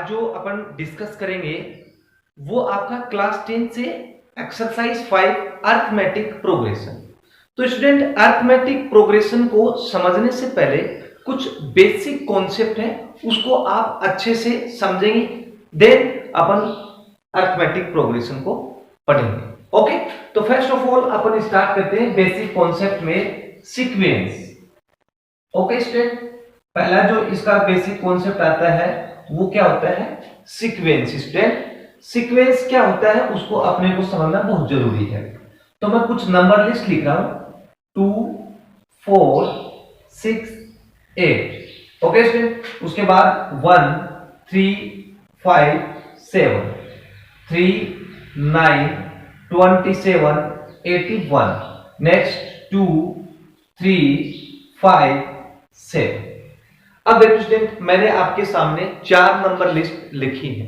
आज जो अपन डिस्कस करेंगे वो आपका क्लास 10 से एक्सरसाइज 5 अर्थमेटिक प्रोग्रेशन। तो स्टूडेंट अर्थमेटिक प्रोग्रेशन को समझने से पहले कुछ बेसिक कॉन्सेप्ट है उसको आप अच्छे से समझेंगे, देन अपन अर्थमेटिक प्रोग्रेशन को पढ़ेंगे। ओके, तो first of all upon start करते हैं बेसिक कॉन्सेप्ट में सीक्वेंस। ओके स्टूडेंट, पहला जो इसका बेसिक कॉन्सेप्ट आता है वो क्या होता है? सीक्वेंस। स्टूडेंट सीक्वेंस क्या होता है उसको अपने को समझना बहुत जरूरी है। तो मैं कुछ नंबर लिस्ट लिख रहा हूं 2 4 6 8। ओके स्टूडेंट, उसके बाद 1 3 5 7 3 9 27 81। नेक्स्ट 2 3 5 7। अब देखो स्टूडेंट, मैंने आपके सामने 4 नंबर लिस्ट लिखी है।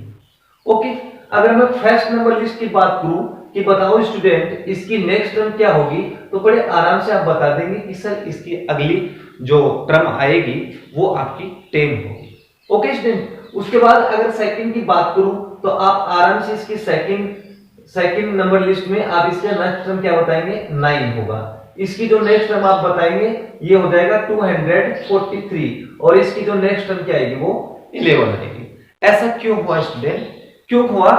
ओके, अगर मैं फर्स्ट नंबर लिस्ट की बात करूं कि बताओ स्टूडेंट इसकी नेक्स्ट टर्म क्या होगी, तो बड़े आराम से आप बता देंगे कि सर इसकी अगली जो टर्म आएगी वो आपकी 10 होगी। ओके स्टूडेंट, उसके बाद अगर सेकंड की बात करूं तो आप आराम से इसकी सेकंड नंबर लिस्ट में आप इसका नेक्स्ट टर्म क्या बताएंगे? 9 होगा। इसकी जो नेक्स्ट टर्म आप बताएंगे ये हो जाएगा 243 और इसकी जो नेक्स्ट टर्म क्या आएगी वो 11 आएगी। ऐसा क्यों हुआ स्टूडेंट? क्यों हुआ?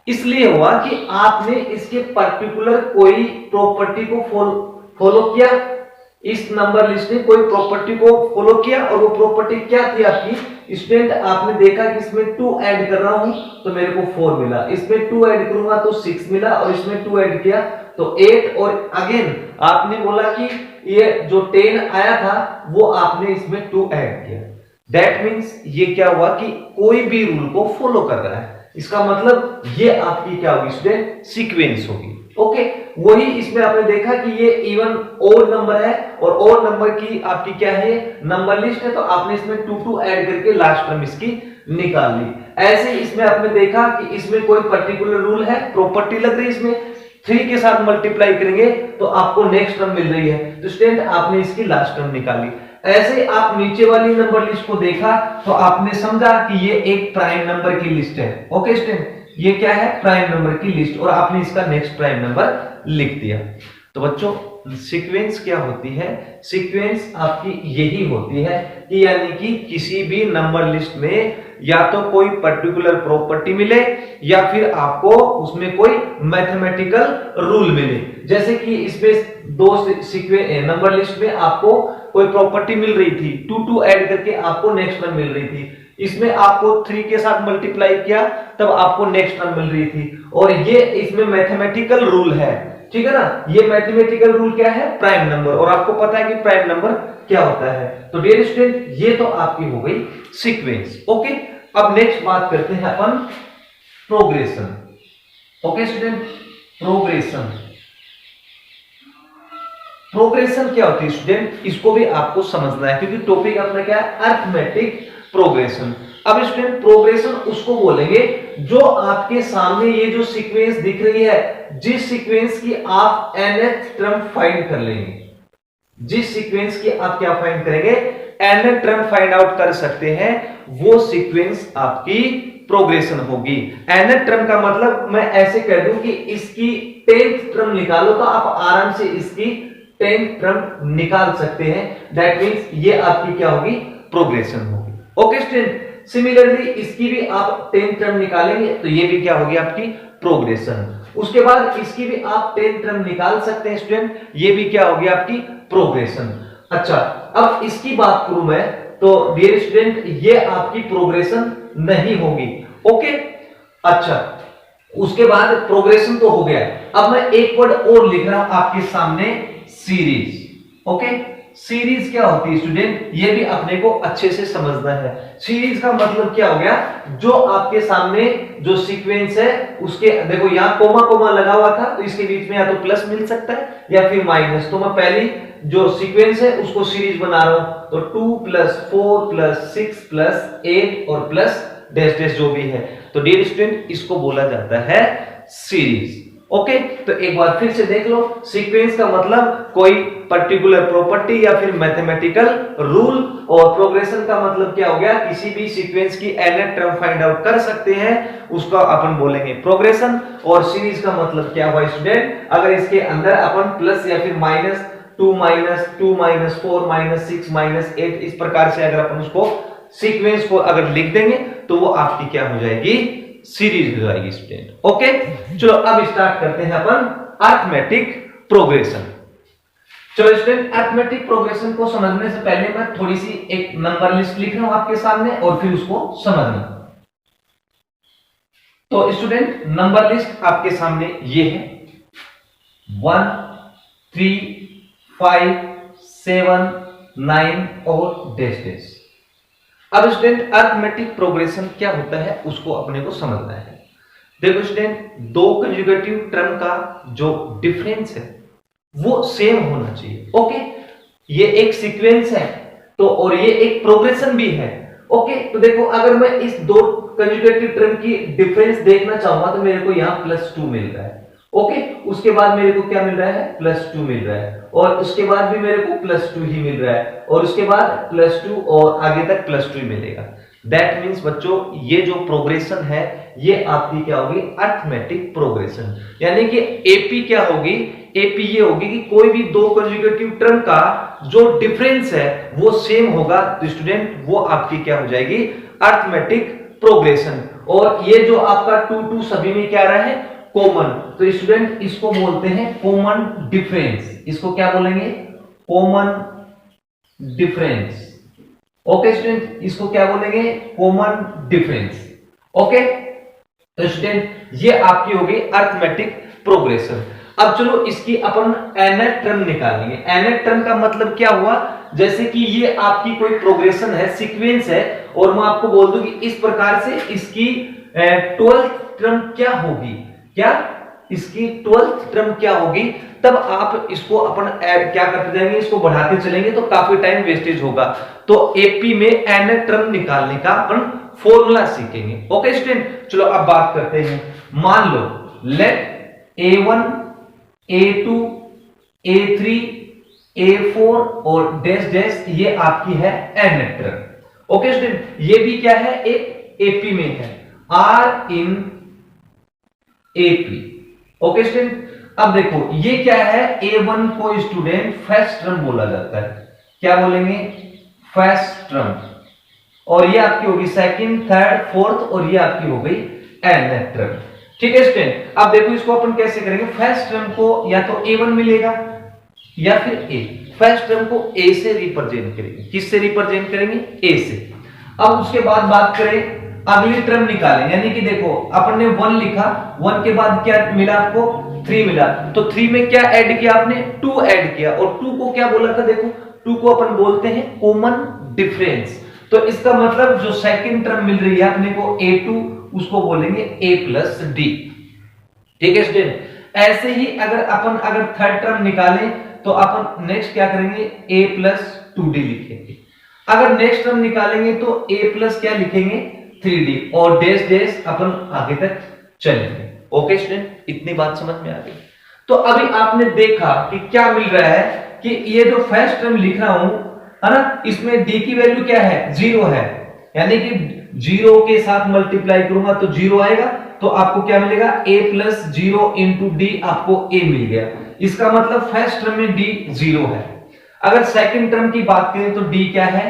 इसलिए हुआ कि आपने इसके पर्टिकुलर कोई प्रॉपर्टी को फॉलो किया। इस नंबर लिस्ट ने कोई प्रॉपर्टी को फॉलो किया और वो प्रॉपर्टी क्या थी आपकी? स्टूडेंट आपने देखा कि इसमें 2 ऐड कर रहा हूं तो मेरे को 4 मिला, इसमें 2 ऐड करूंगा तो 6 मिला और इसमें 2 ऐड किया तो 8। और अगेन आपने बोला कि ये जो 10 आया था वो आपने इसमें 2 ऐड किया। दैट मींस ये क्या हुआ कि कोई भी रूल को फॉलो कर रहा है। इसका मतलब ये आपकी क्या होगी स्टूडेंट? सीक्वेंस होगी। ओके, वही इसमें आपने देखा कि ये इवन ओड नंबर है और ओड नंबर की आपकी क्या है? नंबर लिस्ट है, तो आपने इसमें 2 ऐड करके लास्ट टर्म इसकी निकाल ली। ऐसे इसमें आपने देखा कि इसमें कोई पर्टिकुलर रूल है, प्रॉपर्टी लग रही है, इसमें 3 के साथ मल्टीप्लाई करेंगे तो आपको नेक्स्ट टर्म मिल रही है, तो स्टूडेंट आपने इसकी लास्ट टर्म निकाली। ऐसे आप नीचे वाली नंबर लिस्ट को देखा तो आपने समझा कि ये एक प्राइम नंबर की लिस्ट है। ओके स्टूडेंट, ये क्या है? प्राइम नंबर की लिस्ट, और आपने इसका नेक्स्ट प्राइम नंबर लिख दिया। तो बच्चों सीक्वेंस क्या होती है? सीक्वेंस आपकी यही होती है कि यानी कि किसी भी नंबर लिस्ट में या तो कोई पर्टिकुलर प्रॉपर्टी मिले या फिर आपको उसमें कोई मैथमेटिकल रूल मिले। जैसे कि इसमें दो नंबर लिस्ट में आपको कोई प्रॉपर्टी मिल रही थी, 2 ऐड करके आपको नेक्स्ट टर्म मिल रही थी। इसमें आपको 3 के साथ मल्टीप्लाई किया तब आपको नेक्स्ट टर्म मिल रही थी, और ये इसमें मैथमेटिकल रूल है। ठीक है ना, ये मैथमेटिकल रूल क्या है? प्राइम नंबर, और आपको पता है कि प्राइम नंबर क्या होता है। तो डियर स्टूडेंट ये तो आपकी हो गई सीक्वेंस। ओके, अब नेक्स्ट बात करते हैं अपन प्रोग्रेशन। ओके स्टूडेंट, प्रोग्रेशन क्या होती है स्टूडेंट? इसको भी आपको समझना है क्योंकि टॉपिक अपना क्या है? Arithmetic progression. अब स्टूडेंट प्रोग्रेशन उसको बोलेंगे जो आपके सामने ये जो सीक्वेंस दिख रही है, जिस सीक्वेंस की आप nth टर्म फाइंड कर लेंगे, जिस सीक्वेंस की आप क्या फाइंड करेंगे? nth टर्म फाइंड आउट कर सकते हैं, वो सीक्वेंस आपकी प्रोग्रेशन होगी। nth टर्म का मतलब मैं ऐसे कह दूं कि इसकी 10th टर्म निकालो तो आप आराम से इसकी 10th टर्म निकाल सकते हैं। दैट मींस ये आपकी क्या होगी? प्रोग्रेशन होगी। ओके स्टूडेंट, सिमिलरली इसकी भी आप 10th टर्म निकालेंगे तो ये भी क्या होगी? आपकी प्रोग्रेशन। उसके बाद इसकी भी आप 10th टर्म निकाल सकते हैं स्टूडेंट, ये भी क्या होगी? आपकी प्रोग्रेशन। अच्छा, अब इसकी बात करूं मैं तो डियर स्टूडेंट ये आपकी प्रोग्रेशन नहीं होगी। ओके, अच्छा उसके बाद प्रोग्रेशन तो हो गया। अब मैं एक वर्ड और लिख रहा हूं आपके सामने, सीरीज। ओके, सीरीज क्या होती है स्टूडेंट? ये भी अपने को अच्छे से समझना है। सीरीज का मतलब क्या हो गया? जो आपके सामने जो सीक्वेंस है उसके देखो यहां कोमा कोमा लगा हुआ था तो इसके बीच में या तो प्लस मिल सकता है या फिर माइनस। तो मैं पहली जो सीक्वेंस है उसको सीरीज बना रहा हूं, तो 2 + 4 + 6 + 8 और प्लस डैश डैश जो भी है। तो डियर स्टूडेंट इसको बोला जाता है सीरीज। ओके, तो एक बार फिर से देख लो, सीक्वेंस का मतलब कोई पर्टिकुलर प्रॉपर्टी या फिर मैथमेटिकल रूल, और प्रोग्रेशन का मतलब क्या हो गया, किसी भी सीक्वेंस की nth टर्म फाइंड आउट कर सकते हैं, उसका अपन बोलेंगे प्रोग्रेशन। और सीरीज का मतलब क्या हुआ स्टूडेंट, अगर इसके अंदर अपन प्लस या फिर माइनस 2 -2 -4 -6 -8 इस प्रकार से अगर अपन उसको सीक्वेंस को अगर लिख देंगे तो वो आपकी क्या हो जाएगी, सीरीज हो जाएगी स्टूडेंट। ओके, चलो अब स्टार्ट करते हैं अपन अरिथमेटिक प्रोग्रेशन। चलो स्टूडेंट, अरिथमेटिक प्रोग्रेशन को समझने से पहले मैं थोड़ी सी एक नंबर लिस्ट लिख रहा हूं आपके सामने और फिर उसको समझना। तो स्टूडेंट, नंबर लिस्ट आपके सामने ये है 1 3 5 7 9 और डैश डैश। अब स्टूडेंट, अरिथमेटिक प्रोग्रेशन क्या होता है उसको अपने को समझना है। देखो स्टूडेंट, दो कंजुगेटिव टर्म का जो डिफरेंस है वो सेम होना चाहिए। ओके, ये एक सीक्वेंस है तो, और ये एक प्रोग्रेशन भी है। ओके, तो देखो अगर मैं इस दो कंजुगेटिव टर्म की डिफरेंस देखना चाहूंगा तो मेरे को यहां +2 मिल रहा है। ओके, उसके बाद मेरे को क्या मिल रहा है, +2 मिल रहा है, और उसके बाद भी मेरे को +2 ही मिल रहा है, और उसके बाद +2 और आगे तक +2 ही मिलेगा। दैट मीन्स बच्चों, ये जो प्रोग्रेशन है ये आपकी क्या होगी, अरिथमेटिक प्रोग्रेशन। यानी कि एपी क्या होगी, एपी ये होगी कि कोई भी दो कंजुगेटिव टर्म का जो डिफरेंस है वो सेम होगा, तो स्टूडेंट वो आपकी क्या हो जाएगी, अरिथमेटिक प्रोग्रेशन। और ये जो आपका 2 सभी में क्या रहा है, कॉमन, तो स्टूडेंट इसको बोलते हैं कॉमन डिफरेंस। इसको क्या बोलेंगे, कॉमन डिफरेंस। ओके स्टूडेंट, इसको क्या बोलेंगे, कॉमन डिफरेंस। ओके, तो स्टूडेंट ये आपकी होगी अरिथमेटिक प्रोग्रेशन। अब चलो इसकी अपन nth टर्म निकालेंगे। nth टर्म का मतलब क्या हुआ, जैसे कि ये आपकी कोई प्रोग्रेशन है, सीक्वेंस है, और मैं आपको बोल दूं कि इस प्रकार से इसकी 12th टर्म क्या होगी, क्या इसकी 12th टर्म क्या होगी, तब आप इसको अपन क्या करते जाएंगे, इसको बढ़ाते चलेंगे तो काफी टाइम वेस्टेज होगा। तो एपी में nth टर्म निकालने का अपन फॉर्मूला सीखेंगे। ओके स्टूडेंट, चलो अब बात करते हैं। मान लो late A1 A2 A3 A4 और डैश डैश ये आपकी है nth टर्म। ओके स्टूडेंट, ये भी क्या है, एक एपी में है, R in AP. Okay student, अब देखो ये क्या है, A1 को स्टूडेंट फर्स्ट टर्म बोला जाता है, क्या बोलेंगे, फर्स्ट टर्म, और ये आपकी होगी सेकंड, थर्ड, फोर्थ, और ये आपकी हो गई nth टर्म। ठीक है स्टूडेंट, अब देखो इसको अपन कैसे करेंगे, फर्स्ट टर्म को या तो A1 मिलेगा या फिर A। फर्स्ट टर्म को A से रिप्रेजेंट करेंगे, किससे रिप्रेजेंट करेंगे, A से। अब उसके बाद बात करें, अगली टर्म निकालें, यानी कि देखो अपन ने 1 लिखा, 1 के बाद क्या मिला आपको, 3 मिला, तो 3 में क्या ऐड किया आपने, 2 ऐड किया, और 2 को क्या बोला था, देखो 2 को अपन बोलते हैं कॉमन डिफरेंस। तो इसका मतलब जो सेकंड टर्म मिल रही है अपने को A2, उसको बोलेंगे A+D। ठीक है स्टूडेंट, ऐसे ही अगर थर्ड टर्म निकालें तो अपन नेक्स्ट क्या करेंगे, A+2D लिखेंगे। अगर नेक्स्ट टर्म निकालेंगे तो A+ क्या लिखेंगे, 3D, और डैश डैश अपन आगे तक चलेंगे। ओके स्टूडेंट, इतनी बात समझ में आ गई। तो अभी आपने देखा कि क्या मिल रहा है, कि ये जो फर्स्ट टर्म लिख रहा हूं है ना, इसमें D की वैल्यू क्या है, 0 है, यानी कि 0 के साथ मल्टीप्लाई करूंगा तो 0 आएगा, तो आपको क्या मिलेगा, A+0 इंटू D, आपको A मिल गया। इसका मतलब फर्स्ट टर्म में D 0 है। अगर सेकंड टर्म की बात करें तो D क्या है,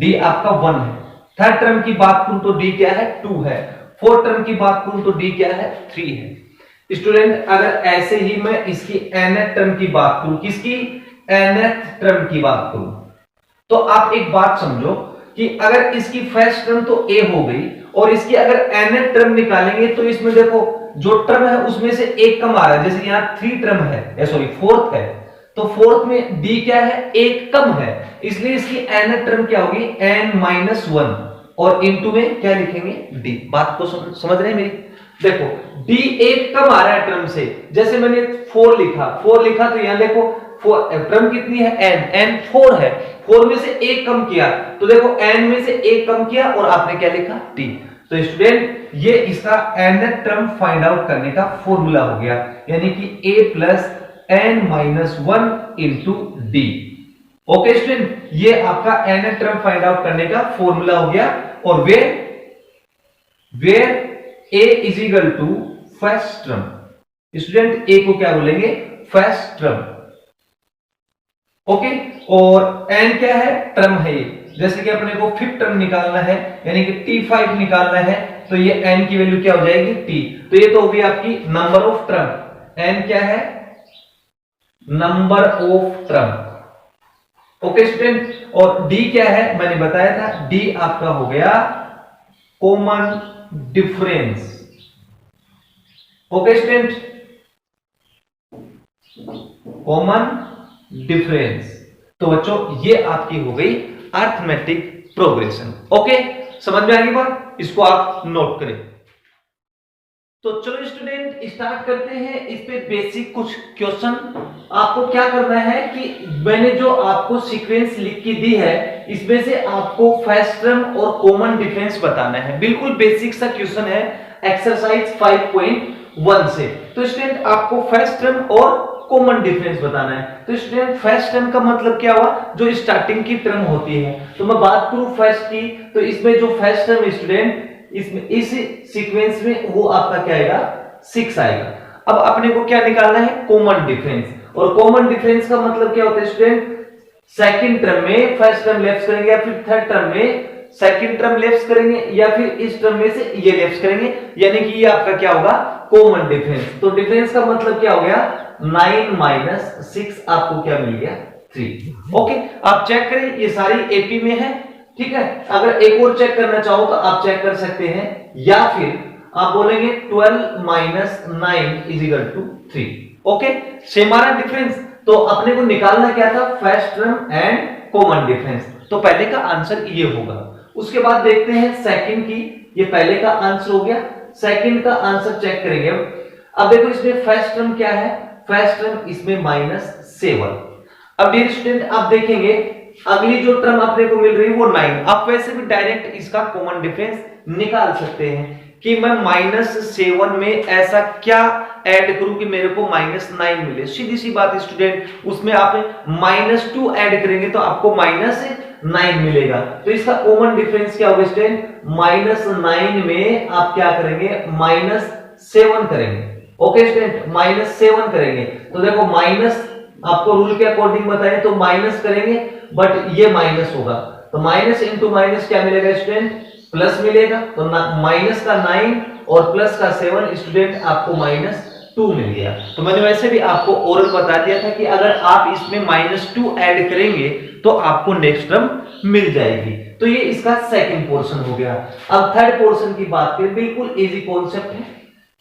D आपका 1 है। थर्ड टर्म की बात करूं तो D क्या है, 2 है। फोर्थ टर्म की बात करूं तो D क्या है, 3 है। स्टूडेंट, अगर ऐसे ही मैं इसकी nth टर्म की बात करूं, किसकी, nth टर्म की बात करूं, तो आप एक बात समझो कि अगर इसकी फर्स्ट टर्म तो A हो गई, और इसकी अगर nth टर्म निकालेंगे तो इसमें देखो जो टर्म है उसमें से एक कम आ रहा है, जैसे यहाँ 3 टर्म है, सॉरी 4th है, तो फोर्थ में D क्या है, एक कम है, इसलिए इसकी nth टर्म क्या होगी, n-1, और इनटू में क्या लिखेंगे, D। बात को समझ रहे हैं मेरी, देखो D एक कम आ रहा है टर्म से, जैसे मैंने 4 लिखा तो यहां देखो टर्म कितनी है, n 4 है, 4 में से एक कम किया, तो देखो n में से एक कम किया और आपने क्या लिखा, D। तो स्टूडेंट ये इसका nth टर्म फाइंड आउट करने का फॉर्मूला हो गया, यानी कि a plus n minus 1 into D. Okay student, ये आपका nth टर्म फाइंड आउट करने का फॉर्मूला हो गया। और where a is equal to first term, student a को क्या बोलेंगे, फर्स्ट टर्म। ओके, और n क्या है, टर्म है ये। जैसे कि अपने को फिफ्थ टर्म निकालना है, यानी कि t5 निकालना है, तो ये n की वैल्यू क्या हो जाएगी, t। तो ये तो होगी आपकी नंबर ऑफ टर्म। n क्या है, number of term. Okay student, और d क्या है, मैंने बताया था, d आपका हो गया common difference. Okay student, common difference. तो बच्चों ये आपकी हो गई अरिथमेटिक प्रोग्रेशन। ओके, समझ में आ गई बात, इसको आप नोट करें। तो चलो स्टूडेंट स्टार्ट करते हैं इस पे बेसिक कुछ क्वेश्चन। आपको क्या करना है कि मैंने जो आपको सीक्वेंस लिख के दी है, इसमें से आपको फर्स्ट टर्म और कॉमन डिफरेंस बताना है। बिल्कुल बेसिक सा क्वेश्चन है एक्सरसाइज 5.1 से। तो स्टूडेंट आपको फर्स्ट टर्म और कॉमन डिफरेंस बताना है। तो स्टूडेंट फर्स्ट टर्म का मतलब क्या हुआ, जो स्टार्टिंग की टर्म होती है। तो मैं बात करूं फर्स्ट की, तो इसमें जो फर्स्ट टर्म स्टूडेंट इसमें इस सीक्वेंस में वो आपका क्या आएगा, 6 आएगा। अब अपने को क्या निकालना है, कॉमन डिफरेंस। और कॉमन डिफरेंस का मतलब क्या होता है स्टूडेंट, सेकंड टर्म में फर्स्ट टर्म लेफ्ट करेंगे, या फिर थर्ड टर्म में सेकंड टर्म लेफ्ट करेंगे, या फिर इस टर्म में से ये लेफ्ट करेंगे, यानी कि ये आपका क्या होगा, कॉमन डिफरेंस। तो डिफरेंस का मतलब क्या हो गया, 9 माइनस 6 आपको क्या मिल गया, 3। ओके, आप चेक करें, ये सारी एपी में है, ठीक है। अगर एक और चेक करना चाहो तो आप चेक कर सकते हैं, या फिर आप बोलेंगे 12 minus 9 is equal to 3। Okay, same आ रहा डिफरेंस। तो अपने को निकालना क्या था, first term and common difference. तो पहले का आंसर ये होगा। उसके बाद देखते हैं सेकंड की, ये पहले का आंसर हो गया, सेकंड का आंसर चेक करेंगे। अब देखो इसमें फर्स्ट टर्म क्या है, फर्स्ट टर्म इसमें -7। अब डियर स्टूडेंट आप देखेंगे अगली जो टर्म आपने को मिल रही है वो 9। आप वैसे भी डायरेक्ट इसका कॉमन डिफरेंस निकाल सकते हैं कि मैं -7 में ऐसा क्या ऐड करूं कि मेरे को -9 मिले। सीधी सी बात स्टूडेंट, उसमें आप -2 ऐड करेंगे तो आपको -9 मिलेगा। तो इसका कॉमन डिफरेंस क्या होगा स्टूडेंट, -9 में आप क्या करेंगे, -7 करेंगे। ओके स्टूडेंट, -7 करेंगे। तो देखो माइनस आपको रूल के अकॉर्डिंग बताएं तो माइनस करेंगे, बट ये माइनस होगा, तो माइनस इंटू माइनस क्या मिलेगा स्टूडेंट, प्लस मिलेगा। तो माइनस का 9 और प्लस का 7 स्टूडेंट आपको -2 मिल गया। तो मैंने वैसे भी आपको ओरल बता दिया था कि अगर आप इसमें -2 ऐड करेंगे तो आपको नेक्स्ट टर्म मिल जाएगी। तो ये इसका सेकंड पोर्शन हो गया। अब थर्ड पोर्शन की बात करें, बिल्कुल इजी कॉन्सेप्ट है।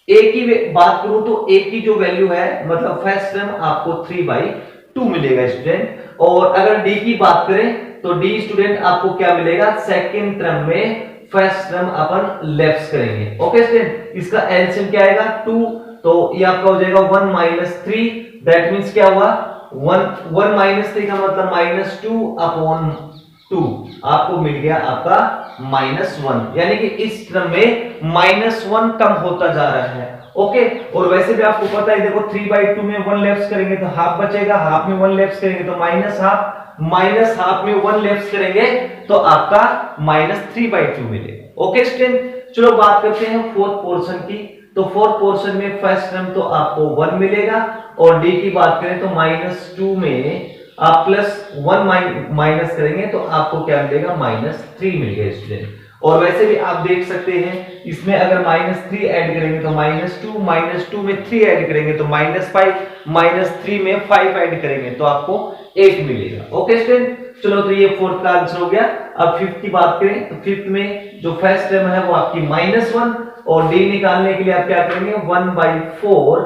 ए की बात करूं तो ए की जो वैल्यू है, मतलब फर्स्ट टर्म आपको 3/2 मिलेगा स्टूडेंट। और अगर डी की बात करें तो डी स्टूडेंट आपको क्या मिलेगा, सेकंड टर्म में फर्स्ट टर्म अपन लेफ्ट करेंगे। ओके स्टूडेंट, इसका एलसीएम क्या आएगा, 2। तो ये आपका हो जाएगा 1 - 3, दैट मींस क्या हुआ, 1 - 3 का मतलब -2/2 आपको मिल गया आपका -1, यानी कि इस टर्म में -1 कम होता जा रहा है। ओके, और वैसे भी आपको पता है, देखो 3/2 में 1 लेफ्ट करेंगे तो हाफ बचेगा, हाफ में 1 लेफ्ट करेंगे तो -हाफ में 1 लेफ्ट करेंगे तो आपका -3/2 मिलेगा। ओके स्टूडेंट, चलो बात करते हैं फोर्थ पोर्शन की। तो फोर्थ पोर्शन में फर्स्ट टर्म तो आपको 1 मिलेगा, और डी की बात करें तो -2 में आप +1 माइनस करेंगे तो आपको क्या मिलेगा, -3 मिल गया स्टूडेंट। और वैसे भी आप देख सकते हैं इसमें अगर -3 ऐड करेंगे तो -2 में 3 ऐड करेंगे तो -5, -3 में 5 ऐड करेंगे तो आपको 8 मिलेगा। ओके स्टूडेंट, चलो तो ये फोर्थ का आंसर हो गया। अब फिफ्थ की बात करें तो फिफ्थ में जो फर्स्ट टर्म है वो आपकी -1, और डी निकालने के लिए आप क्या करेंगे, 1/4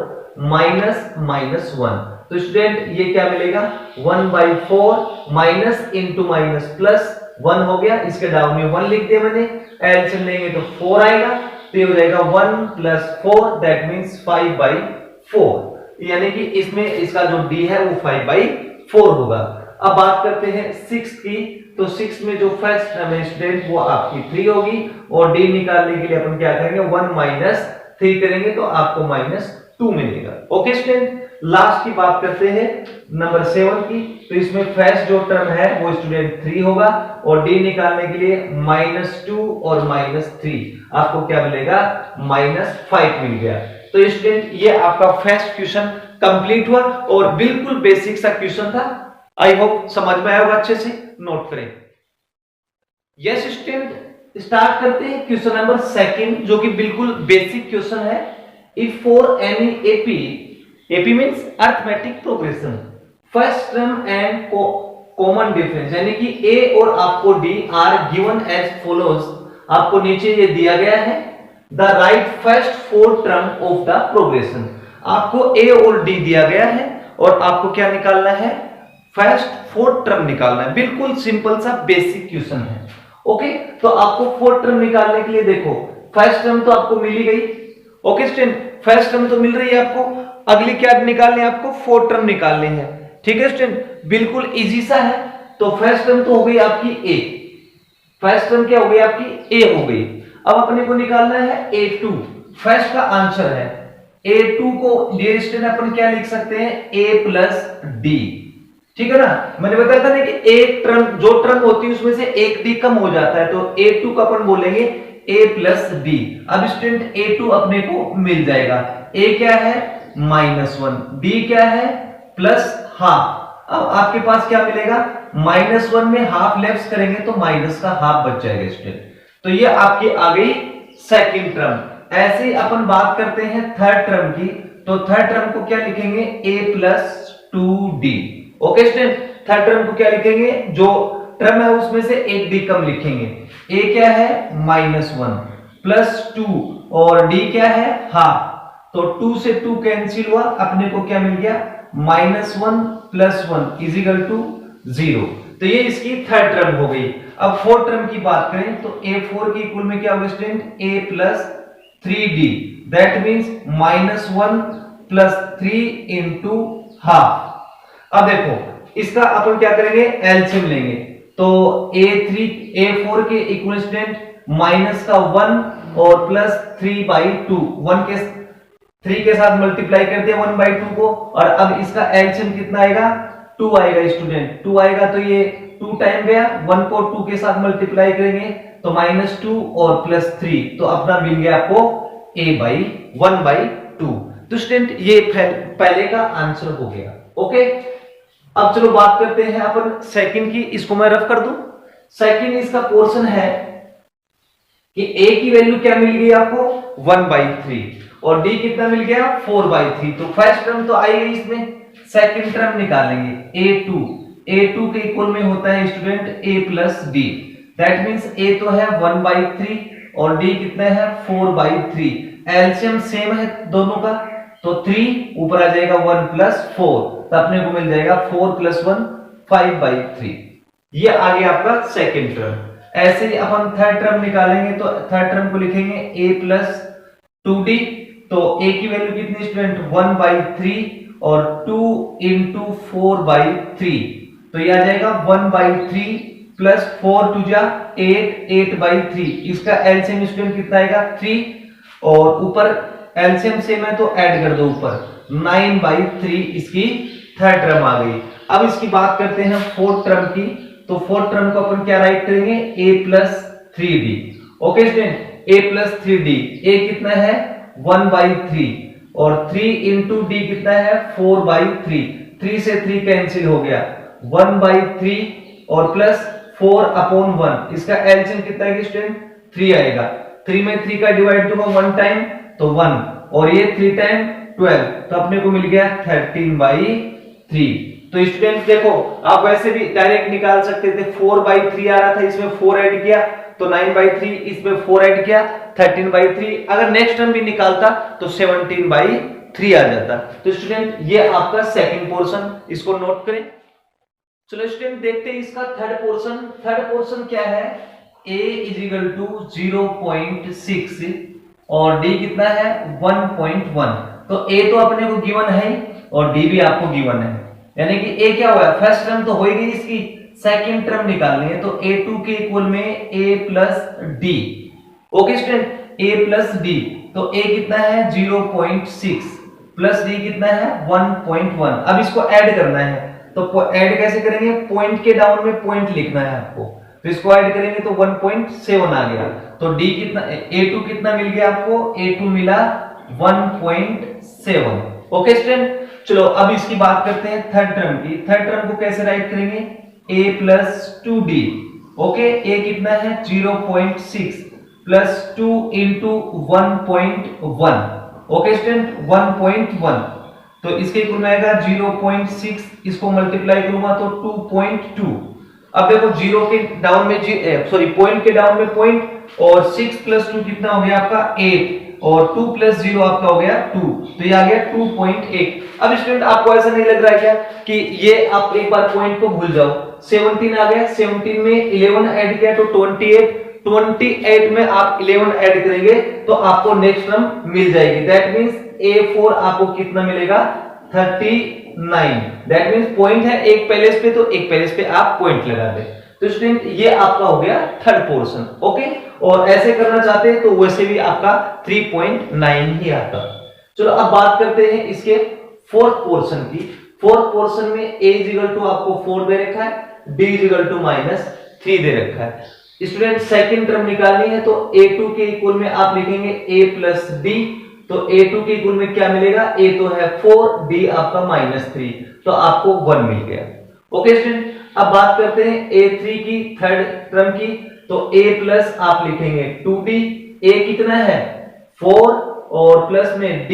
-1। तो स्टूडेंट ये क्या मिलेगा, 1/4 माइनस इंटू माइनस प्लस 1 हो गया। इसके डाउन में 1 लिख दिया मैंने, एलसीएम लेंगे तो 4 आएगा, तो ये हो जाएगा 1 + 4 दैट मींस 5/4, यानी कि इसमें इसका जो डी है वो 5/4 होगा। अब बात करते हैं 6 की। तो 6 में जो फर्स्ट टर्म है स्टूडेंट वो आपकी 3 होगी, और डी निकालने के लिए अपन क्या करेंगे 1 माइनस 3 करेंगे तो आपको -2 मिलेगा। ओके स्टूडेंट, लास्ट की बात करते हैं नंबर 7 की। तो इसमें फर्स्ट जो टर्म है वो स्टूडेंट 3 होगा, और डी निकालने के लिए -2 और -3 आपको क्या मिलेगा -5 मिल गया। तो स्टूडेंट ये आपका फर्स्ट क्वेश्चन कंप्लीट हुआ, और बिल्कुल बेसिक सा क्वेश्चन था। आई होप समझ में आया होगा, अच्छे से नोट करें। यस स्टूडेंट, स्टार्ट करते हैं क्वेश्चन नंबर 2 जो कि बिल्कुल बेसिक क्वेश्चन है। If for any AP means arithmetic progression, first term and common difference, यानी कि ए और आपको d are given as follows. आपको नीचे ये दिया गया है, the write first 4 term of the progression. आपको ए और डी दिया गया है, और आपको क्या निकालना है फर्स्ट 4 टर्म निकालना है। बिल्कुल सिंपल सा बेसिक क्वेश्चन है। ओके, तो आपको 4 टर्म निकालने के लिए देखो, फर्स्ट टर्म तो आपको मिल ही गई। ओके स्टूडेंट, फर्स्ट टर्म तो मिल रही है आपको, अगली क्या निकालनी है आपको 4 टर्म निकालनी है। ठीक है स्टूडेंट, बिल्कुल इजी सा है। तो फर्स्ट टर्म तो हो गई आपकी ए, फर्स्ट टर्म क्या हो गई आपकी ए हो गई। अब अपने को निकालना है A2, फर्स्ट का आंसर है। A2 को डियर स्टूडेंट अपन क्या लिख सकते हैं A प्लस डी। ठीक है ना, मैंने बताया था ना कि एक टर्म जो टर्म होती है उसमें से एक डी कम हो जाता है, तो A2 का अपन बोलेंगे A प्लस डी। अब स्टूडेंट A2 अपने को मिल जाएगा, A क्या है -1, D क्या है +½ अब आपके पास क्या मिलेगा -1 में हाफ लेफ्ट करेंगे तो माइनस का हाफ बच जाएगा स्टूडेंट। तो ये आपकी आ गई सेकंड टर्म। ऐसे ही अपन बात करते हैं थर्ड टर्म की, तो थर्ड टर्म को क्या लिखेंगे A+2D। Okay student, third term को क्या लिखेंगे, जो टर्म है उसमें से एक डी कम लिखेंगे। A क्या है -1 +2 और D क्या है ½ तो 2 से 2 कैंसिल हुआ, अपने को क्या मिल गया -1 + 1 = 0। तो ये इसकी थर्ड टर्म हो गई। अब फोर्थ टर्म की बात करें तो A4 की इक्वल में क्या होगा स्टूडेंट A+3D, दैट मींस -1 + 3 × ½ अब देखो इसका अपन क्या करेंगे एलसीएम लेंगे, तो A4 के इक्वल स्टूडेंट -1 और +3/2, 1 के 3 के साथ मल्टीप्लाई कर दिया 1/2 को, और अब इसका एलसीएम कितना आएगा 2 आएगा स्टूडेंट। 2 आएगा तो ये 2 टाइम गया, 1 को 2 के साथ मल्टीप्लाई करेंगे तो -2 और +3, तो अपना मिल गया आपको A/1/2। तो स्टूडेंट ये पहले का आंसर हो गया। ओके, अब चलो बात करते हैं अपन सेकंड की, इसको मैं रफ कर दूं। सेकंड इसका पोर्शन है कि A की वैल्यू क्या मिल गई आपको 1/3 और D कितना मिल गया 4/3। तो फर्स्ट टर्म तो आई गई, इसमें सेकंड टर्म निकालेंगे A2 के इक्वल में होता है student A+D, that means A तो है 1/3 और D कितना है 4/3। एलसीएम सेम है दोनों का, तो 3 ऊपर आ जाएगा 1 + 4, तो अपने को मिल जाएगा 4 + 1 5/3। ये आ गया आपका सेकंड टर्म। ऐसे ही अपन थर्ड टर्म निकालेंगे, तो थर्ड टर्म को लिखेंगे A+2D, तो A की वैल्यू कितनी स्टूडेंट 1/3 और 2 × 4/3, तो ये आ जाएगा 1/3 + 4 × 8 8/3। इसका एलसीएम स्टूडेंट कितना आएगा 3, और ऊपर एलसीएम सेम है तो ऐड कर दो ऊपर 9/3, इसकी थर्ड टर्म आ गई। अब इसकी बात करते हैं फोर्थ टर्म की, तो फोर्थ टर्म को अपन क्या राइट करेंगे A+3D। Okay student, A+3D, A कितना है 1/3 और 3 × D कितना है 4/3, 3 से 3 कैंसिल हो गया 1/3 और +4/1, इसका एलसीएम कितना है स्टूडेंट 3 आएगा। 3 में 3 का डिवाइड दूंगा 1 टाइम तो 1, और ये 3 टाइम 12, तो अपने को मिल गया 13/3। तो स्टूडेंट देखो आप वैसे भी डायरेक्ट निकाल सकते थे, 4/3 आ रहा था, इसमें 4 ऐड किया तो 9/3, इसमें 4 ऐड किया 13/3। अगर नेक्स्ट टर्म भी निकालता तो 17/3 आ जाता। तो स्टूडेंट ये आपका सेकंड पोर्शन, इसको नोट करें। चलो स्टूडेंट देखते हैं इसका थर्ड पोर्शन। थर्ड पोर्शन क्या है A = 0.6 और D कितना है 1.1। तो A तो अपने को गिवन है और D भी आपको गिवन है, यानी कि A क्या हुआ फर्स्ट टर्म तो हो ही गई इसकी, सेकंड टर्म निकालनी है तो a2 के इक्वल में a plus D. Okay student, a plus D, तो a कितना है 0.6 प्लस d कितना है 1.1। अब इसको ऐड करना है, तो ऐड कैसे करेंगे, पॉइंट के डाउन में पॉइंट लिखना है आपको, तो इसको ऐड करेंगे तो 1.7 आ गया। तो d कितना, a2 कितना मिल गया आपको, a2 मिला 1.7। ओके स्टूडेंट, चलो अब इसकी बात करते हैं थर्ड टर्म की। थर्ड टर्म को कैसे राइट करेंगे, a plus 2d। Okay, a कितना है 0.6 प्लस 2 इंटू 1.1। ओके स्टूडेंट, 1.1, तो इसके इक्वल में आएगा 0.6, इसको मल्टीप्लाई करूंगा तो 2.2। अब देखो जीरो के डाउन में पॉइंट के डाउन में पॉइंट, और 6 प्लस 2 कितना हो गया आपका 8, और 2 प्लस 0 आपका हो गया 2, तो ये आ गया 2.8। अब स्टूडेंट आपको ऐसा नहीं लग रहा है क्या कि ये आप एक बार पॉइंट को भूल जाओ, 17 आ गया, 17 में 11 ऐड किया तो 28, 28 में आप 11 ऐड करेंगे तो आपको नेक्स्ट टर्म मिल जाएगी। दैट मींस a4 आपको कितना मिलेगा 39। दैट मींस पॉइंट है एक पैलेस पे, तो एक पैलेस पे आप पॉइंट लगा दे। तो स्टूडेंट ये आपका हो गया थर्ड पोर्शन। ओके, और ऐसे करना चाहते हैं तो वैसे भी आपका 3.9 ही आता। चलो अब बात करते हैं इसके फोर्थ पोर्शन की। फोर्थ पोर्शन में a इक्वल टू आपको 4 दे रखा है, d इक्वल टू -3 दे रखा है। स्टूडेंट सेकंड टर्म निकालनी है तो a2 के इक्वल में आप लिखेंगे a प्लस डी, तो a2 के इक्वल में क्या मिलेगा, a तो है 4, d आपका -3, तो आपको 1 मिल गया। ओके स्टूडेंट, अब बात करते हैं a3 की थर्ड टर्म की, तो a प्लस आप लिखेंगे 2d, a कितना है 4, और प्लस में d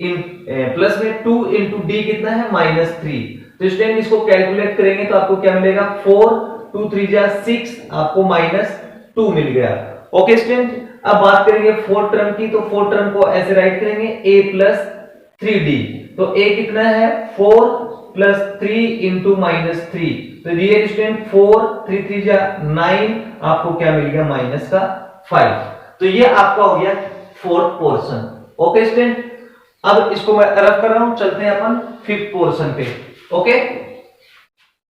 प्लस में 2 इंटू डी कितना है -3। तो स्टूडेंट इसको कैलकुलेट करेंगे तो आपको क्या मिलेगा 4, 2 3 जा 6, आपको -2 मिल गया। ओके स्टूडेंट, अब बात करेंगे फोर्थ टर्म की, तो फोर्थ टर्म को ऐसे राइट करेंगे a प्लस 3d, तो a कितना है 4 प्लस 3 इंटू -3, तो ये स्टूडेंट 4 3 3 जा 9, आपको क्या मिल गया -5। तो ये आपका हो गया फोर्थ पोर्शन। ओके स्टूडेंट, अब इसको मैं रफ कर रहा हूं, चलते हैं अपन फिफ्थ पोर्शन पे। ओके,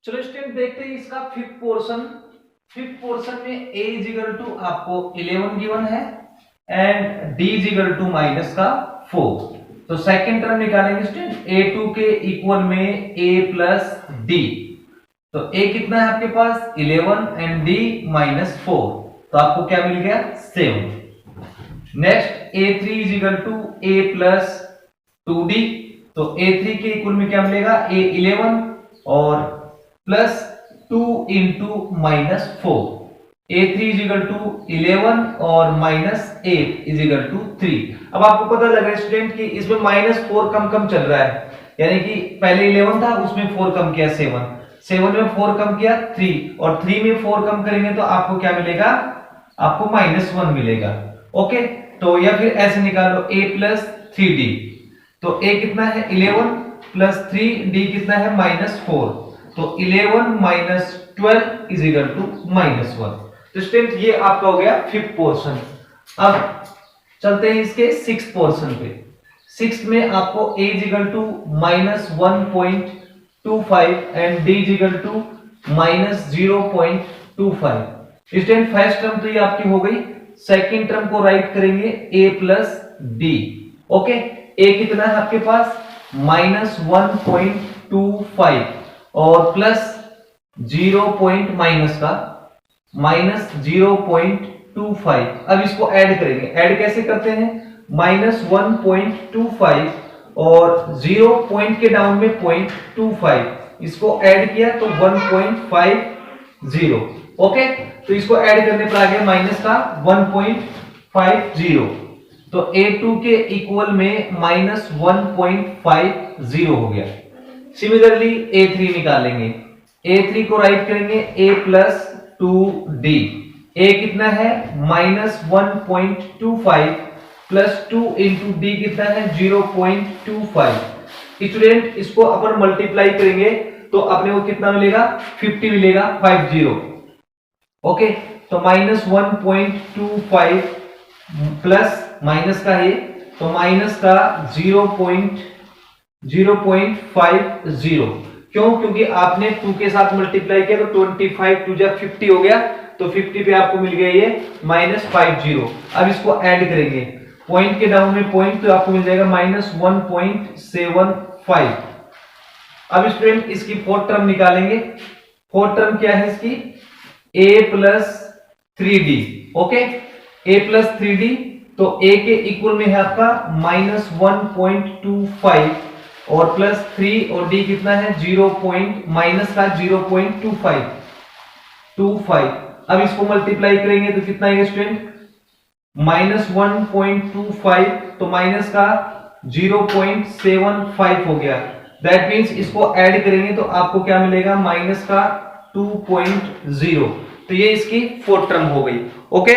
चलो स्टूडेंट देखते हैं इसका फिफ्थ पोर्शन। फिफ्थ पोर्शन में a इक्वल टू आपको 11 गिवन है एंड d इक्वल टू -4। तो सेकंड टर्म निकालेंगे स्टूडेंट, a2 के इक्वल में a प्लस d, तो a कितना है आपके पास 11 एंड d -4, तो आपको क्या मिल गया 7। Next a3 equal to a plus 2d, तो a3 के इक्वल में क्या मिलेगा a 11 और plus 2 into -4, a3 equal to 11 और -8 इक्वल टू 3। अब आपको पता लगा स्टूडेंट कि इसमें -4 कम चल रहा है, यानी कि पहले 11 था उसमें 4 कम किया 7 में 4 कम किया 3, और 3 में 4 कम करेंगे तो आपको क्या मिलेगा, आपको -1 मिलेगा। ओके, तो या फिर ऐसे निकालो a प्लस 3d, तो a कितना है 11 प्लस 3d कितना है -4, तो 11 माइनस 12 इज इक्वल टू -1। तो स्टूडेंट ये आपका हो गया फिफ्थ पोर्शन। अब चलते हैं इसके सिक्स्थ पोर्शन पे। सिक्स्थ में आपको a equal to -1.25 and d equal to -0.25। Student first term तो ये आपकी हो गई, सेकंड टर्म को राइट करेंगे a plus d। Okay, a कितना है आपके पास -1.25 और प्लस 0.25। अब इसको ऐड करेंगे, ऐड कैसे करते हैं, -1.25 और 0 पॉइंट के डाउन में 0.25, इसको ऐड किया तो 1.50। ओके, तो इसको ऐड करने पर आ गया माइनस का 1.50, तो a2 के इक्वल में -1.50 हो गया। सिमिलरली a3 निकालेंगे, a3 को राइट करेंगे a प्लस 2d, a कितना है -1.25 प्लस 2 इंटू d कितना है 0.25। स्टूडेंट इसको अपन मल्टीप्लाई करेंगे तो अपने को कितना मिलेगा 50 मिलेगा 50। ओके, तो -1.25 प्लस माइनस का है तो माइनस का 0.50, क्यों? क्योंकि आपने 2 के साथ मल्टीप्लाई किया तो 25 2 जा 50 हो गया, तो 50 पे आपको मिल गया ये -50। अब इसको ऐड करेंगे पॉइंट के डाउन में पॉइंट, तो आपको मिल जाएगा -1.75। अब स्टूडेंट इसकी फोर्थ टर्म निकालेंगे। फोर्थ टर्म क्या है इसकी? a plus 3d। Okay, a plus 3d, तो a के इक्वल में है आपका -1.25 और प्लस 3 और d कितना है 0. माइनस का 0.25। अब इसको मल्टीप्लाई करेंगे तो कितना आएगा स्टूडेंट? -1.25, तो माइनस का 0.75 हो गया। दैट मीन्स इसको ऐड करेंगे तो आपको क्या मिलेगा? माइनस का 2.0। तो ये इसकी फोर्थ टर्म हो गई। ओके,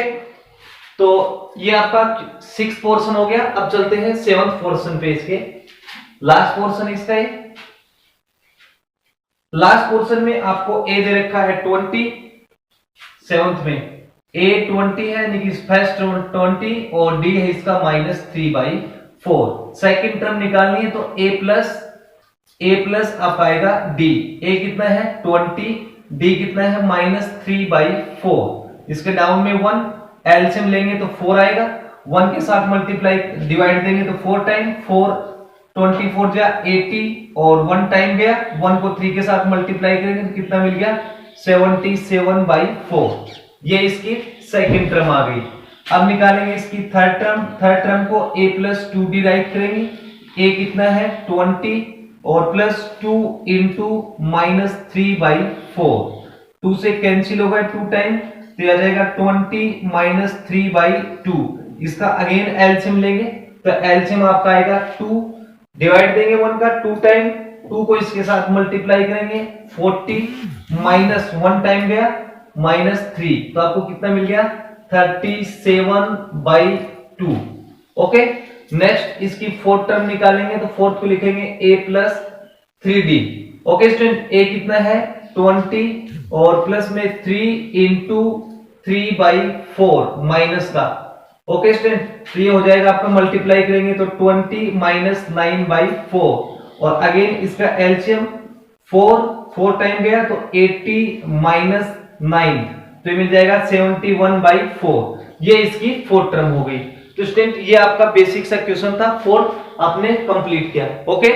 तो ये आपका 6th पोर्शन हो गया। अब चलते हैं 7th पोर्शन पे। इसके लास्ट पोर्शन इसका है। लास्ट पोर्शन में आपको a दे रखा है 20, 7th में a 20 है, यानी कि फर्स्ट 20 और d है इसका -3/4। सेकंड टर्म निकालनी है तो a प्लस आप आएगा d। a कितना है 20, d कितना है -3/4। इसके डाउन में 1, एलसीएम लेंगे तो 4 आएगा। 1 के साथ मल्टीप्लाई डिवाइड देंगे तो 4 टाइम 4, 24 जा 80 और 1 टाइम गया। 1 को 3 के साथ मल्टीप्लाई करेंगे तो कितना मिल गया? 77/4। ये इसकी सेकंड टर्म आ गई। अब निकालेंगे इसकी थर्ड टर्म। थर्ड टर्म को a प्लस 2d राइट करेंगे। a कितना है 20 और प्लस 2 इंटू -3/4। 2 से कैंसिल होगा 2 टाइम, तो आ जाएगा 20 -3/2। इसका अगेन एलसीएम लेंगे तो एलसीएम आपका आएगा 2, डिवाइड देंगे 1 का 2 टाइम, 2 को इसके साथ मल्टीप्लाई करेंगे 40 -1 टाइम गया -3, तो आपको कितना मिल गया? 37/2। ओके, नेक्स्ट इसकी फोर्थ टर्म निकालेंगे तो फोर्थ को लिखेंगे a plus 3d। Okay student, a कितना है 20 और प्लस में 3 इंटू 3/4 माइनस का। ओके स्टूडेंट, तो ये हो जाएगा आपका मल्टीप्लाई करेंगे तो 20 -9/4 और अगेन इसका एलसीएम 4 टाइम गया तो 80 -9, तो ये मिल जाएगा 71/4। ये इसकी फोर्थ टर्म हो गई। तो स्टूडेंट ये आपका बेसिक सा क्वेश्चन था, फोर्थ आपने कंप्लीट किया। ओके,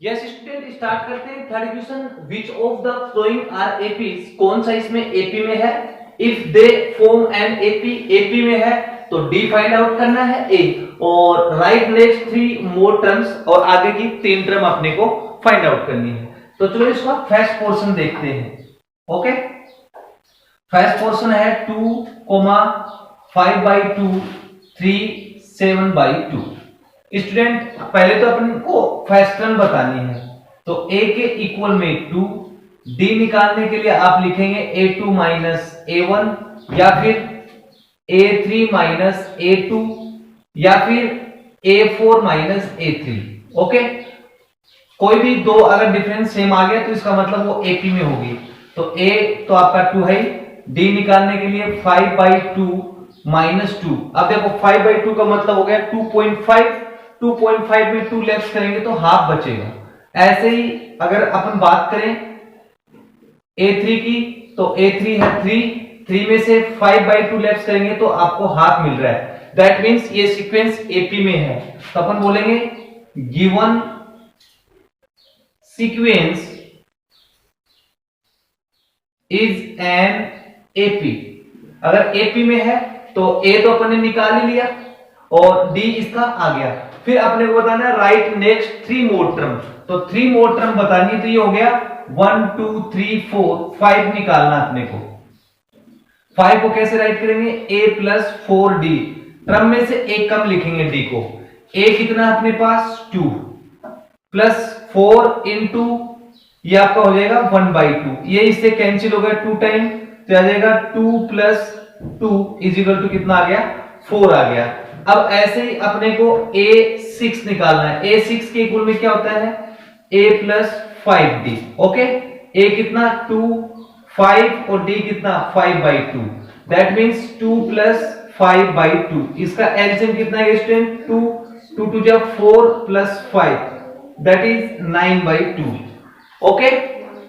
यस स्टूडेंट, स्टार्ट करते हैं third question. Which of the following are APs? कौन सा इसमें एपी में है? If they form an AP, AP में है तो डी फाइंड आउट करना है ए, और राइट नेक्स्ट 3 मोर टर्म्स, और आगे की 3 टर्म अपने को फाइंड आउट करनी है। तो चलो इसका फर्स्ट पोर्शन देखते हैं। ओके, फर्स्ट पोर्शन है 2, 5/2, 3, 7/2। स्टूडेंट पहले तो अपन को फर्स्ट टर्म बतानी है, तो a के इक्वल में 2, d निकालने के लिए आप लिखेंगे a2 माइनस a1, या फिर a3 माइनस a2, या फिर a4 माइनस a3। ओके, कोई भी दो अगर डिफरेंस सेम आ गया तो इसका मतलब वो एपी में होगी। तो a तो आपका 2 है, d निकालने के लिए 5/2 माइनस 2। अब देखो 5/2 का मतलब हो गया 2.5, 2.5 में 2 लेफ्ट करेंगे तो हाफ बचेगा। ऐसे ही अगर अपन बात करें a3 की, तो a3 है 3 में से 5/2 लेफ्ट करेंगे तो आपको हाफ मिल रहा है। दैट मींस ये सीक्वेंस एपी में है, तो अपन बोलेंगे given sequence is an AP. अगर एपी में है तो ए तो अपन ने निकाल ही लिया और डी इसका आ गया। फिर अपने को बताना है राइट नेक्स्ट 3 मोर टर्म, तो 3 मोर टर्म बतानी, तो ये हो गया 1 2 3 4 5 निकालना अपने को। 5 को कैसे राइट करेंगे? a प्लस 4d, टर्म में से एक कम लिखेंगे d को। a कितना अपने पास 2 प्लस 4 इंटू ये आपका हो जाएगा 1/2, ये इससे कैंसिल हो गया 2 टाइम, तो आ जाएगा 2 प्लस 2 इज इक्वल टू कितना आ गया 4 आ गया। अब ऐसे ही अपने को a6 निकालना है। a6 के इक्वल में क्या होता है? a plus 5d। Okay, a कितना 2 5 और d कितना 5/2, दैट मींस 2 प्लस 5/2। इसका एलसीएम कितना है स्टूडेंट? 2 2 जा 4 प्लस 5 दैट इज 9/2। ओके,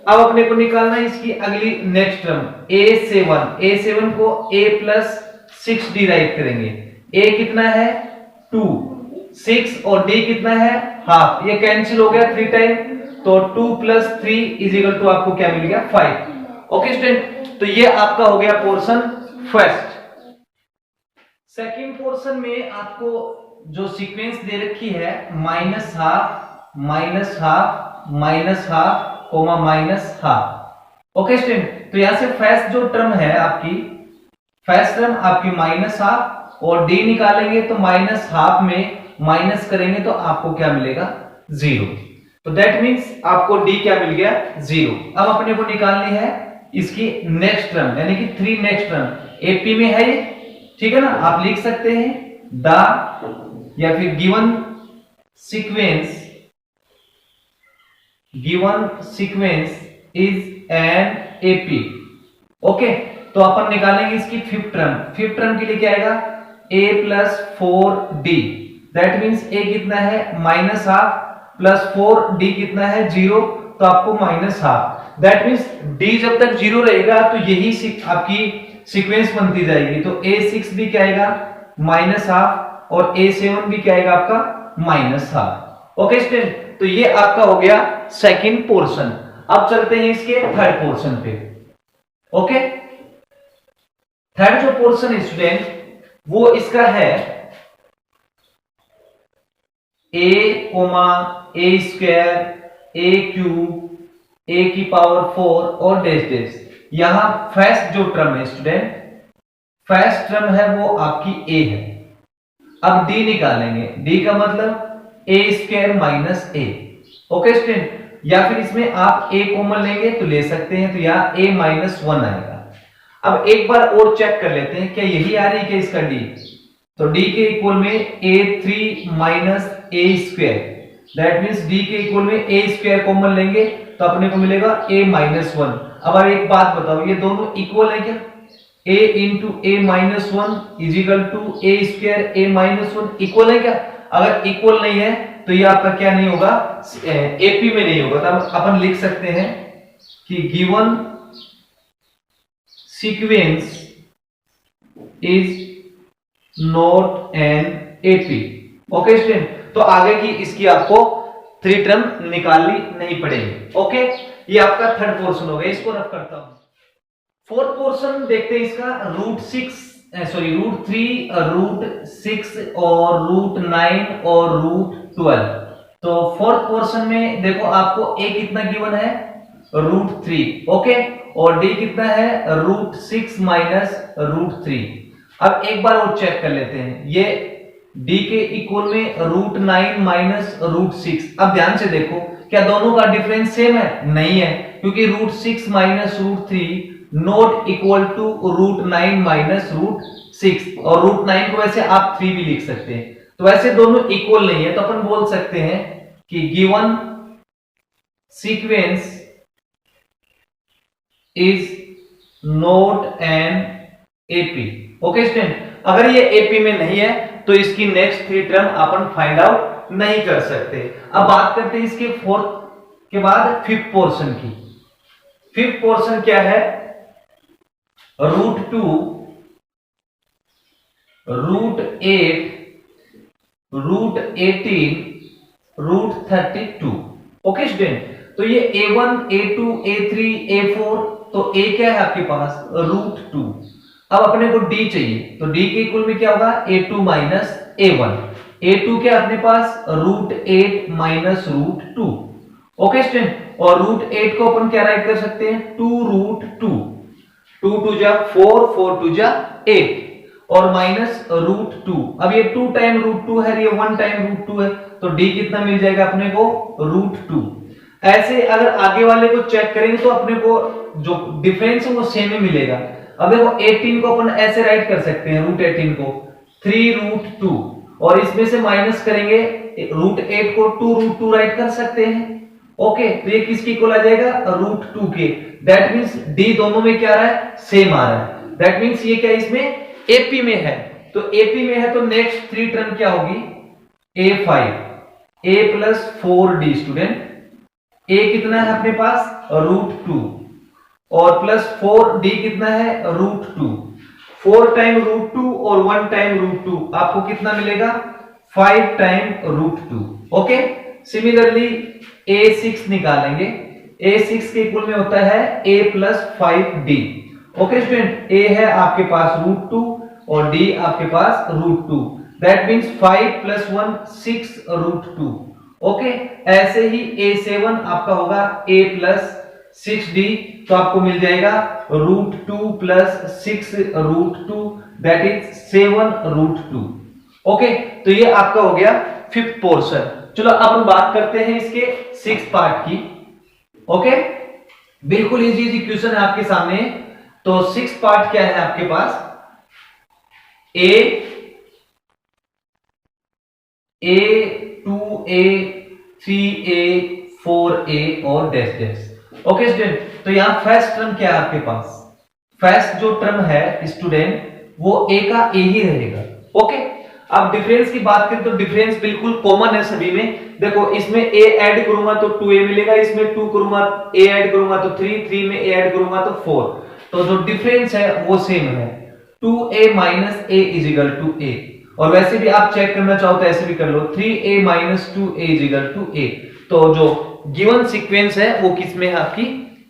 अब अपने को निकालना है इसकी अगली नेक्स्ट टर्म a7 को a प्लस 6 डिराइव करेंगे। a कितना है 2, 6 और d कितना है हाफ, ये कैंसिल हो गया 3 टाइम, तो 2 प्लस 3 इज इक्वल टू आपको क्या मिल गया 5। ओके स्टूडेंट, तो ये आपका हो गया पोर्शन फर्स्ट। सेकंड पोर्शन में आपको जो सीक्वेंस दे रखी है minus half minus half minus half comma minus half. Okay student, तो यहां से फर्स्ट जो टर्म है आपकी, फर्स्ट टर्म आपकी माइनस हाफ और डी निकालेंगे तो माइनस हाफ में माइनस करेंगे तो आपको क्या मिलेगा 0। तो दैट मींस आपको डी क्या मिल गया 0। अब अपने को निकालनी है इसकी नेक्स्ट टर्म, यानी कि 3 नेक्स्ट टर्म एपी में है ये, ठीक है ना। आप लिख सकते हैं द या फिर given sequence is an AP. Okay, तो अपन निकालेंगे इसकी फिफ्थ टर्म के लिए क्या आएगा a plus 4d, that means a कितना है माइनस हाफ प्लस 4d कितना है 0, तो आपको minus half, that means d जब तक 0 रहेगा तो यही आपकी सीक्वेंस बनती जाएगी। तो a6 भी क्या आएगा माइनस हाफ और a7 भी क्या आएगा आपका माइनस हाफ। ओके स्टूडेंट, तो ये आपका हो गया सेकंड पोर्शन। अब चलते हैं इसके थर्ड पोर्शन पे। ओके, थर्ड जो पोर्शन है स्टूडेंट वो इसका है a comma a square a cube a की पावर 4 और डैश डैश। यहां फर्स्ट जो टर्म है स्टूडेंट, फर्स्ट टर्म है वो आपकी a है। अब d निकालेंगे, d का मतलब a square minus a। Okay student, या फिर इसमें आप a कॉमन लेंगे तो ले सकते हैं, तो यहाँ a माइनस 1 आएगा। अब एक बार और चेक कर लेते हैं क्या यही आ रही है क्या इसका d, तो d के इक्वल में a3 minus a square, that means d के इक्वल में a स्क्वायर कॉमन लेंगे तो अपने को मिलेगा a माइनस 1। अब एक बात बताओ, ये दोनों इक्वल है क्या, a into a minus 1 is equal to a square a minus 1 equal है क्या। अगर इक्वल नहीं है तो ये आपका क्या नहीं होगा एपी में नहीं होगा। तो अपन लिख सकते हैं कि given sequence is not an AP. Okay student, तो आगे की इसकी आपको 3 टर्म निकालनी नहीं पड़ेगी। ओके, ये आपका थर्ड पोर्शन हो गया, इसको रफ करता हूं। फोर्थ पोर्शन देखते हैं इसका रूट 3 रूट 6 और रूट 9 और रूट 12। तो फोर्थ पोर्शन में देखो आपको a कितना गिवन है रूट 3, ओके, और d कितना है रूट 6 माइनस रूट 3। अब एक बार और चेक कर लेते हैं, ये d के इक्वल में रूट 9 माइनस रूट 6। अब ध्यान से देखो क्या दोनों का डिफरेंस सेम है, नहीं है, क्योंकि root 6 minus root 3 not equal to root 9 minus root 6, और रूट 9 को वैसे आप 3 भी लिख सकते हैं, तो वैसे दोनों इक्वल नहीं है। तो अपन बोल सकते हैं कि given sequence is not an AP. Okay student, अगर ये एपी में नहीं है तो इसकी नेक्स्ट 3 टर्म अपन फाइंड आउट नहीं कर सकते। अब बात करते हैं इसके फोर्थ के बाद फिफ्थ पोर्शन की। फिफ्थ पोर्शन क्या है root 2 root 8 root 18 root 32। Okay student, तो ये a1 a2 a3 a4, तो a क्या है आपके पास रूट 2। अब अपने को d चाहिए, तो d के इक्वल में क्या होगा a2 माइनस a1। a2 क्या अपने पास root 8 minus root 2। Okay student, और रूट 8 को अपन क्या राइट कर सकते हैं 2 रूट 2, 2 2 जा 4, 4 2 जा 8 और माइनस रूट 2। अब ये 2 टाइम रूट 2 है, ये 1 टाइम रूट 2 है, तो d कितना मिल जाएगा अपने को रूट 2। ऐसे अगर आगे वाले को चेक करेंगे तो अपने को जो डिफरेंस है वो सेम ही मिलेगा। अब देखो 18 को अपन ऐसे राइट कर सकते हैं रूट 18 को 3 रूट 2, और इसमें से माइनस करेंगे रूट 8 को 2 रूट 2 राइट कर सकते हैं। ओके, तो ये किसकी इक्वल आ जाएगा रूट 2 के, दैट मींस d दोनों में क्या आ रहा है सेम आ रहा है, दैट मींस ये क्या इसमें एपी में है। तो एपी में है तो नेक्स्ट 3 टर्म क्या होगी a5, a plus 4d student, a कितना है अपने पास √2 और प्लस 4d कितना है √2, 4 टाइम √2 और 1 टाइम √2 आपको कितना मिलेगा 5 टाइम √2। ओके, सिमिलरली a6 निकालेंगे, a6 के इक्वल में होता है a plus 5d। Okay student, a है आपके पास √2 और d आपके पास √2, दैट मींस 5 प्लस 1 6 √2। ओके, ऐसे ही a7 आपका होगा a प्लस 6d, तो आपको मिल जाएगा √2 प्लस 6 √2 दैट इज 7 √2। ओके, तो ये आपका हो गया 5th पोर्शन। चलो अब हम बात करते हैं इसके 6th पार्ट की। ओके, बिल्कुल इजी इजी क्वेश्चन है आपके सामने। तो 6th पार्ट क्या है आपके पास, a 2a 3a 4a और डैश डैश। ओके स्टूडेंट, तो यहां फर्स्ट टर्म क्या है आपके पास, फर्स्ट जो टर्म है स्टूडेंट वो a का a ही रहेगा। ओके, अब डिफरेंस की बात करें तो डिफरेंस बिल्कुल कॉमन है सभी में। देखो इसमें a ऐड करूंगा तो 2a मिलेगा, इसमें 2 करूंगा a ऐड करूंगा तो 3 में a ऐड करूंगा तो 4, तो जो डिफरेंस है वो सेम है, 2a minus a is equal to a। और वैसे भी आप चेक करना चाहो तो ऐसे भी कर लो, 3a minus 2a is equal to a। तो जो गिवन सीक्वेंस है वो किस में है आपकी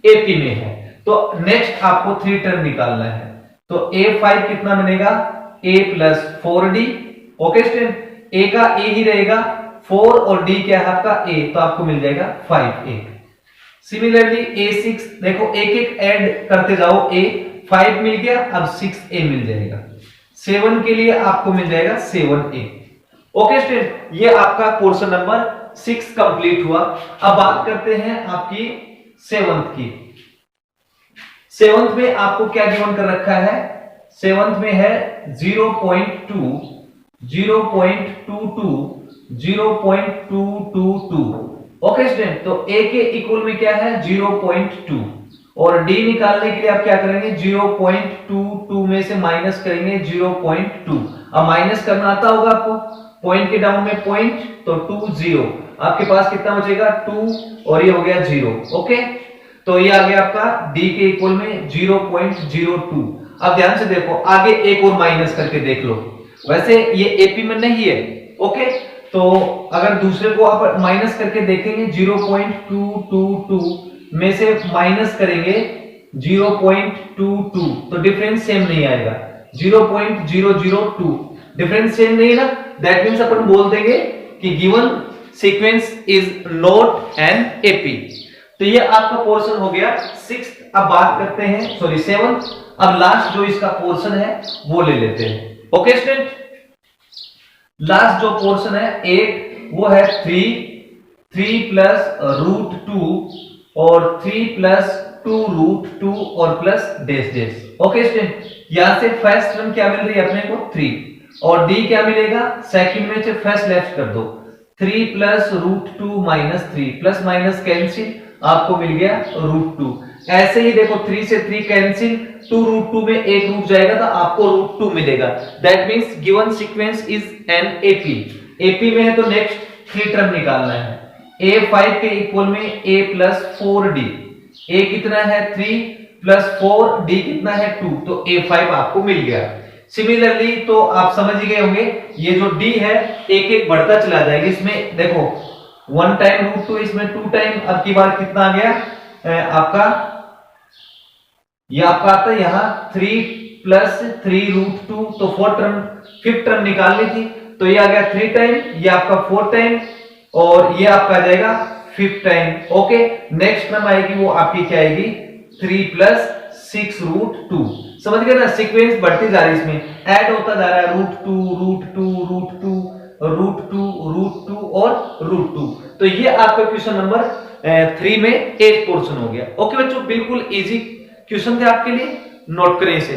AP में है। तो नेक्स्ट आपको 3 टर्म निकालना है, तो a5 कितना बनेगा a plus 4d। Okay student, a का a ही रहेगा, 4 और d क्या है आपका a, तो आपको मिल जाएगा 5a। सिमिलरली a6 देखो एक एक ऐड करते जाओ, a 5 मिल गया, अब 6a मिल जाएगा, 7 के लिए आपको मिल जाएगा 7a। ओके स्टूडेंट, ये आपका पोर्शन नंबर 6 कंप्लीट हुआ। अब बात करते हैं आपकी 7th की। 7th में आपको क्या गिवन कर रखा है, 7th में है 0.2 0.22 0.222। ओके स्टूडेंट, तो a के इक्वल में क्या है 0.2 और d निकालने के लिए आप क्या करेंगे 0.22 में से माइनस करेंगे 0.2। अब माइनस करना आता होगा आपको, पॉइंट के डाउन में पॉइंट, तो 2 0, आपके पास कितना बचेगा 2 और ये हो गया 0। ओके, तो ये आ गया आपका d के इक्वल में 0.02। अब ध्यान से देखो आगे एक और माइनस करके देख लो, वैसे ये AP में नहीं है। ओके, तो अगर दूसरे को आप माइनस करके देखेंगे 0.222 में से माइनस करेंगे 0.22, तो डिफरेंस सेम नहीं आएगा, 0.002 डिफरेंस सेम नहीं ना, दैट मींस अपन बोल देंगे कि given sequence is not an AP। तो ये आपका पोर्शन हो गया 6th। अब बात करते हैं 7th। अब लास्ट जो इसका पोर्शन है वो ले लेते हैं। ओके स्टूडेंट, लास्ट जो पोर्शन है 8, वो है 3 प्लस √2 और 3 प्लस 2√2 और plus dash dash. Okay student, यहां से फर्स्ट टर्म क्या मिल रही है अपने को 3 और d क्या मिलेगा, सेकंड में से फर्स्ट लेफ्ट कर दो, 3 plus √2 minus 3, plus minus cancel, आपको मिल गया √2। ऐसे ही देखो 3 से 3 कैंसिल, 2√2 में एक रूट जाएगा तो आपको √2 मिलेगा, that means given sequence is an AP में है। तो नेक्स्ट 3 टर्म निकालना है, a5 के इक्वल में a प्लस 4d, a कितना है 3 प्लस 4, d कितना है 2, तो a5 आपको मिल गया। सिमिलरली तो आप समझ ही गए होंगे, ये जो d है एक एक बढ़ता चला जाएगा, इसमें देखो 1 टाइम √2, इसमें 2 टाइम, अब की बार कितना आ गया आपका, ये आपका आता है यहाँ 3 प्लस 3√2, तो 5th टर्म निकालनी थी, तो ये आ गया 3 टाइम, ये आपका 4 टाइम और ये आपका आ जाएगा 5th time. Okay, next term आएगी वो आपकी क्या आएगी 3 प्लस 6√2। समझ गए ना, सीक्वेंस बढ़ती जा रही है, इसमें ऐड होता जा रहा है √2 √2 और √2। तो ये आपका क्वेश्चन नंबर 3 में 8 पोर्शन हो गया। ओके बच्चों, बिल्कुल इजी क्वेश्चन थे आपके लिए, नोट करें इसे।